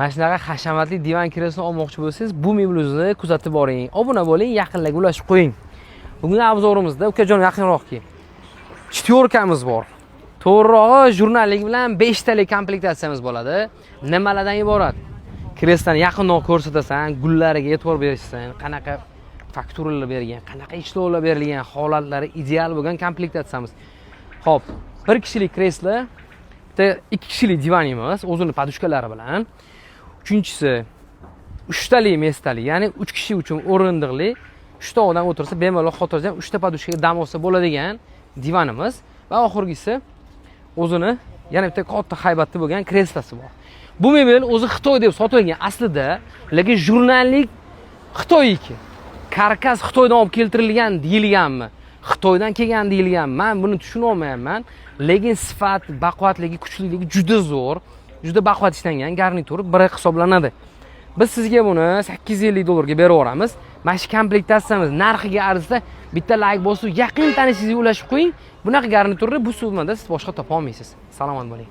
Mana shunaqa hashamatli divan kresloni olmoqchi bo'lsangiz, bu mebelimizni kuzatib boring. Obuna bo'ling, yaqinlarga ulashib qo'ying. Bugungi obzorimizda ukajon yaqinroq keling. Chyorkamiz bor. To'g'rirog'i jurnallik bilan 5 talik komplektatsiyamiz bo'ladi. Nimalardan iborat? Kresloni yaqinroq ko'rsatasan, gullariga e'tibor berishsan, qanaqa fakturalar berilgan, qanaqa ishlovlar berilgan, holatlari ideal bo'lgan komplektatsiyamiz. Xo'p, 1 kishilik kreslo, bitta 2 kishilik divanimiz, o'zini podushkalari bilan. Uchinchisi 3 talik mestali, ya'ni 3 kishi uchun o'rindiqli, 3 ta odam o'tirsa bemalol xotirjam 3 ta podushkaga dam olsa bo'ladigan divanimiz va oxirgisi o'zini yana bitta katta haybatli bo'lgan kreslosi bor. Bu mebel o'zi Xitoy deb sotilgan aslida, lekin jurnallik Xitoyniki. Karkas Xitoydan olib keltirilgan deyilganmi? Xitoydan kelgan deyilgan. Men buni tushuna olmayapman. Lekin sifat, baquvvatligi, kuchliligi juda zo'r, juda baquvvat ishlangan garnitur biri hisoblanadi. Biz sizga buni $850 ga berib yuboramiz. Mana shu komplektatsiyamiz narxiga arzisa, bitta like bosib, yaqin tanishingizga ulashib qo'ying. Bunaqa garniturni bu summada siz boshqa topa olmaysiz. Salomat bo'ling.